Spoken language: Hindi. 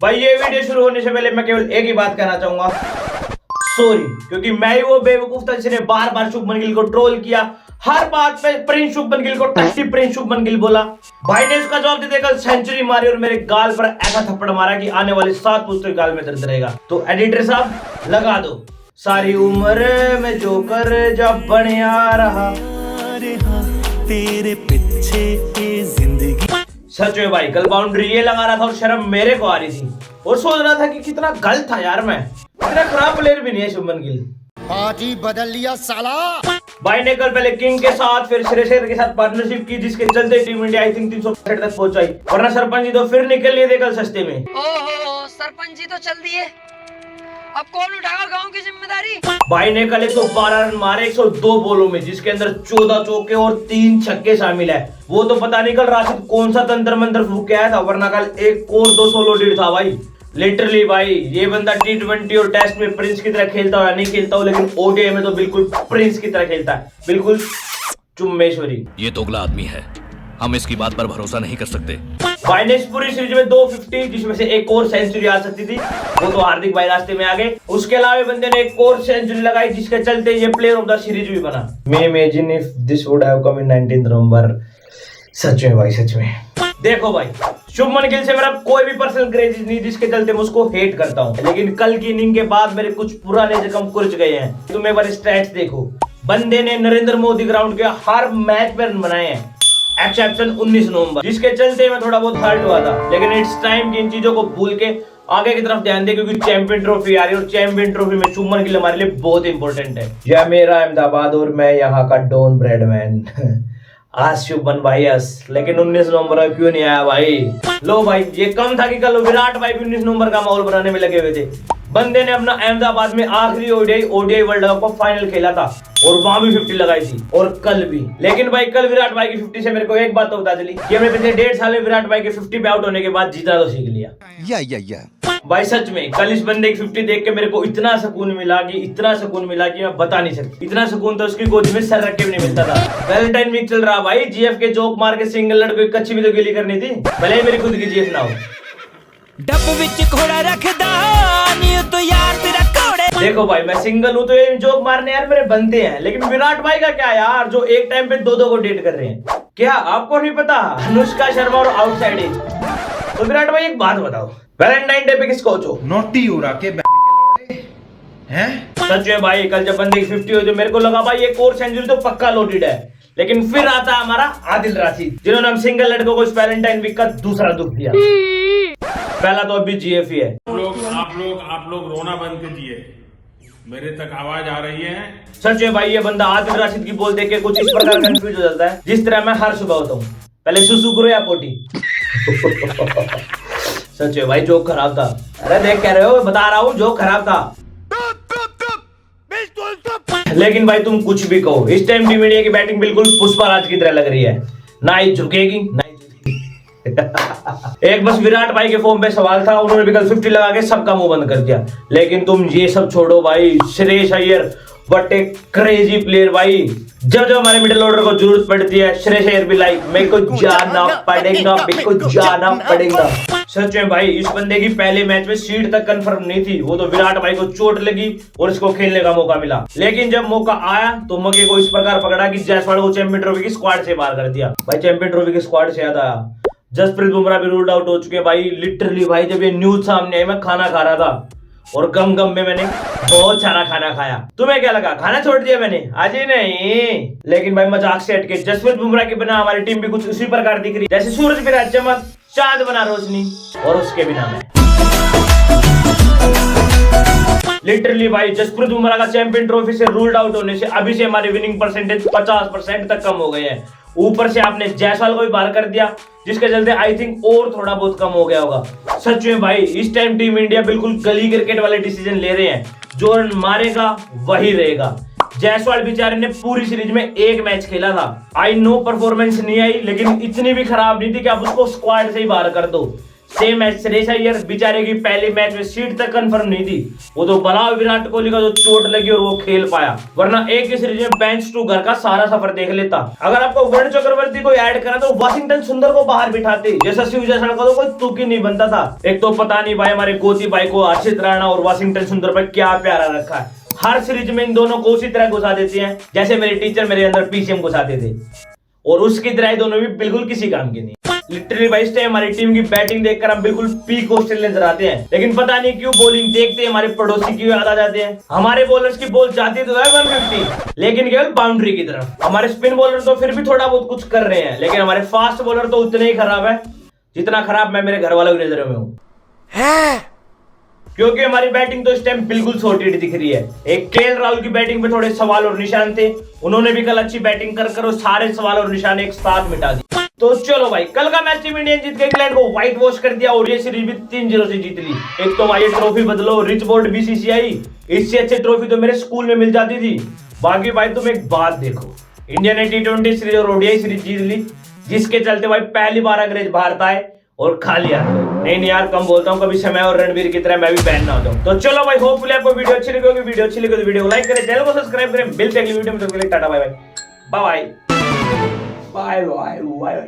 भाई ये वीडियो शुरू होने से पहले मैं केवल एक ही बात कहना चाहूंगा, सॉरी, क्योंकि मैं ही वो बेवकूफ था जिसने बार बार शुभमन गिल को ट्रोल किया, हर बात पे प्रिंस शुभमन गिल को टट्टी प्रिंस शुभमन गिल बोला। भाई ने उसका जवाब देते कल सेंचुरी मारी और मेरे गाल पर ऐसा थप्पड़ मारा कि आने वाले 7 पुश्तों के गाल में दर्द रहेगा। तो एडिटर साहब लगा दो, सारी उम्र में जो कर जब बढ़िया रहा तेरे पीछे जिंदगी। सच में भाई कल बाउंड्री ये लगा रहा था और शर्म मेरे को आ रही थी और सोच रहा था कि कितना गलत था यार, मैं इतना खराब प्लेयर भी नहीं है शुभमन गिल। पार्टी बदल लिया साला। भाई ने कल पहले किंग के साथ फिर श्रेयस के साथ पार्टनरशिप की, जिसके चलते टीम इंडिया आई थिंक 365 तक पहुंचाई, वरना सरपंच जी तो फिर निकल लिए थे कल सस्ते में। ओहो सरपंच जी तो चल दिए, अब कौन उठाएगा गांव की जिम्मेदारी। भाई ने कल 112 रन मारे 102 बॉलों में, जिसके अंदर 14 चौके और 3 छक्के शामिल है। वो तो पता नहीं कल राशिद कौन सा तंत्र मंत्र फूंक के आया था, वरना कल एक और 2 सोलो डेड था भाई। लिटरली भाई ये बंदा T20 और टेस्ट में प्रिंस की तरह खेलता हो या नहीं खेलता हो, लेकिन ओडीआई में तो बिल्कुल प्रिंस की तरह खेलता है, बिल्कुल चुम्मेश्वरी। ये दोगला आदमी है, हम इसकी बात पर भरोसा नहीं कर सकते। भाई ने इस पूरी सीरीज में 250, जिसमें से एक और सेंचुरी आ सकती थी, वो तो हार्दिक भाई रास्ते में आ गए। उसके अलावा बंदे ने एक और सेंचुरी लगाई, जिसके चलते ये प्लेयर ऑफ द सीरीज भी बना। May imagine if this would have come in 19 November. सच में भाई, सच में। देखो भाई, शुभमन गिल से मेरा कोई भी पर्सनल ग्रेज नहीं, जिसके चलते मैं उसको हेट करता हूँ, लेकिन कल की इनिंग के बाद मेरे कुछ पुराने जख्म कुरच गए हैं। तुम एक बार स्टैट्स देखो, बंदे ने नरेंद्र मोदी ग्राउंड के हर मैच पे रन बनाए हैं, एक्सेप्शन 19 नवंबर, जिसके चलते मैं थोड़ा बहुत हर्ट हुआ था। लेकिन इट्स टाइम कि इन चीजों को भूल के आगे की तरफ ध्यान दे, क्योंकि चैंपियन ट्रॉफी आ रही है और चैंपियन ट्रॉफी में शुभमन गिल हमारे लिए बहुत इंपॉर्टेंट है। यह मेरा अहमदाबाद और मैं यहाँ का डॉन ब्रेडमैन। आज शुभमन भाई हंस, लेकिन 19 नवंबर क्यों नहीं आया भाई। लो भाई, ये कम था कि कल विराट भाई भी 19 नवंबर का माहौल बनाने में लगे हुए थे। बंदे ने अपना अहमदाबाद में आखिरी ओडीआई वर्ल्ड कप का फाइनल खेला था और वहां भी 50 लगाई थी, और कल भी। लेकिन भाई कल विराट भाई की 50 से मेरे को एक बात तो पता चली कि हमने पिछले 1.5 साल में विराट भाई के 50 पे आउट होने के बाद जीतना तो सीख लिया। या भाई सच में कल इस बंदे की 50 देख के मेरे को इतना सुकून मिला कि मैं बता नहीं सकती। इतना सुकून तो उसकी गोद में सर रख के भी नहीं मिलता था। वैलेंटाइन वीक चल रहा भाई, जीएफ के जोक मार के सिंगल लड़कों की कच्ची भी तो गिली करनी थी, भले ही मेरी खुद की जीएफ ना हो। डब विच घोड़ा रखदा नी तो यार तेरा कोड़े। देखो भाई, मैं सिंगल हूं तो ये जोक मारने यार मेरे बनते हैं, लेकिन विराट भाई का क्या यार, जो एक टाइम पे 2-2 को डेट कर रहे हैं। क्या आपको नहीं पता अनुष्का शर्मा और आउटसाइड एज? तो विराट भाई एक बात बताओ, वैलेंटाइन डे पे किसको हो? नोटी हो रहा के लौड़े हैं। सच में भाई, कल जब बंदे की 50 हुई तो मेरे को लगा भाई एक और सेंचुरी तो पक्का लोडेड है, लेकिन फिर आता हमारा आदिल राशिद, जिन्होंने हम सिंगल लड़कों को इस वैलेंटाइन वीक का दूसरा दुख दिया। पहला तो अभी जीएफ ही है। आप लोग रोना बंद कीजिए, मेरे तक आवाज आ रही है। सच में भाई, ये बंदा आदिल राशिद की बोल देख के कुछ इस प्रकार कंफ्यूज हो जाता है, जिस तरह मैं हर सुबह होता हूँ, पहले सुसु करो या पोटी। सच में भाई, जोक खराब था। अरे देख कह रहे हो, बता रहा हूँ जोक खराब था। लेकिन भाई तुम कुछ भी कहो, इस टाइम टीम इंडिया की बैटिंग बिल्कुल पुष्पराज की तरह लग रही है, ना ही झुकेगी ना ही एक बस विराट भाई के फॉर्म पे सवाल था, उन्होंने भी कल 50 लगा के सबका मुंह बंद कर दिया। लेकिन तुम ये सब छोड़ो भाई, श्रेयस अय्यर बट एक क्रेजी प्लेयर भाई। जब जब हमारे मिडिल ऑर्डर को जरूरत पड़ती है, श्रेयस अय्यर भी लाइक मेरे को जाना पड़ेगा, मेरे को जाना पड़ेगा। सच में भाई, इस बंदे की पहले मैच में सीट तक कंफर्म नहीं थी, वो तो विराट भाई को चोट लगी और इसको खेलने का मौका मिला। लेकिन जब मौका आया तो मौके को इस प्रकार पकड़ा कि जायसवाल को चैंपियन ट्रॉफी की स्क्वाड से बाहर कर दिया। भाई चैंपियन ट्रॉफी की स्क्वाड से याद आया, जसप्रीत बुमराह भी रूल्ड आउट हो चुके भाई। लिटरली भाई, जब ये न्यूज सामने आई मैं खाना खा रहा था और गम में मैंने बहुत सारा खाना खाया। तुम्हें क्या लगा खाना छोड़ दिया मैंने? आज ही नहीं, लेकिन भाई मजाक से हटके जसप्रीत बुमराह के बिना हमारी टीम भी कुछ उसी प्रकार दिख रही, जैसे सूरज बिना चमक, चांद बना रोशनी, और उसके बिना मैं। लिटरली भाई, जसप्रीत बुमराह का चैंपियन ट्रॉफी से रूल्ड आउट होने से अभी से हमारे विनिंग परसेंटेज 50% तक कम हो गए हैं। ऊपर से आपने जायसवाल को भी बाहर कर दिया, जिसके चलते आई थिंक और थोड़ा बहुत कम हो गया होगा। सच में भाई, इस टाइम टीम इंडिया बिल्कुल गली क्रिकेट वाले डिसीजन ले रहे हैं, जो रन मारेगा वही रहेगा। जायसवाल बेचारे ने पूरी सीरीज में एक मैच खेला था। आई नो परफॉर्मेंस नहीं आई, लेकिन इतनी भी खराब नहीं थी कि आप उसको स्क्वाड से ही बाहर कर दो। सेम एज श्रेयस अय्यर, बेचारे की पहले मैच में सीट तक कंफर्म नहीं थी। वो तो भला विराट कोहली का जो चोट लगी और वो खेल पाया, वरना एक ही सीरीज में बेंच टू घर का सारा सफर देख लेता। अगर आपको वरुण चक्रवर्ती को ऐड करा तो वाशिंगटन सुंदर को बाहर बिठाते, जैसा शिव जैसलमेर का तो कोई तुक ही नहीं बनता था। एक तो पता नहीं भाई हमारे गोती भाई को हर्षित राणा और वाशिंगटन सुंदर पर क्या प्यारा रखा है। हर सीरीज में इन दोनों को उसी तरह घुसा देते हैं जैसे मेरे टीचर मेरे अंदर पीसीएम घुसाते थे, और उसकी तरह दोनों भी बिल्कुल किसी काम के नहीं। लिटरली भाई इस टाइम हमारी टीम की बैटिंग देखकर हम बिल्कुल पीक ऑस्ट्रेलियन नजर आते हैं, लेकिन पता नहीं क्यों बॉलिंग देखते हमारे पड़ोसी की याद आ जाते हैं। हमारे बॉलर्स की बॉल जाती तो है 150, लेकिन केवल बाउंड्री की तरफ। हमारे स्पिन बॉलर तो फिर भी थोड़ा बहुत कुछ कर रहे हैं, लेकिन हमारे फास्ट बॉलर तो उतने ही खराब है जितना खराब मैं मेरे घर वालों की नजरों में हूँ, क्योंकि हमारी बैटिंग तो इस टाइम बिल्कुल सॉर्टेड दिख रही है। एक केएल राहुल की बैटिंग में थोड़े सवाल और निशान थे, उन्होंने भी कल अच्छी बैटिंग कर वो सारे सवाल और निशान एक साथ मिटा दिए। तो चलो भाई, कल का मैच टीम इंडिया जीत के इंग्लैंड को व्हाइट वॉश कर दिया और ये सीरीज भी 3-0 से जीत ली। एक तो भाई ट्रॉफी बदलो, रिच बोर्ड बीसीसीआई, इससे अच्छी ट्रॉफी तो मेरे स्कूल में मिल जाती थी। बाकी भाई तुम एक बात देखो, इंडिया ने T20 सीरीज और ओडीआई सीरीज जीत ली, जिसके चलते भाई पहली बार अंग्रेज भारत आए और खा लिया। नहीं यार कम बोलता हूँ, कभी समय और रणवीर की तरह मैं भी बैन ना हो जाऊं। तो चलो भाई, होपफुली आपको वीडियो अच्छी लगी होगी। वीडियो अच्छी लगी तो वीडियो को लाइक करें, चैनल को सब्सक्राइब करें, मिलते हैं अगली वीडियो में। तो tata bye bye bye bye bye bye.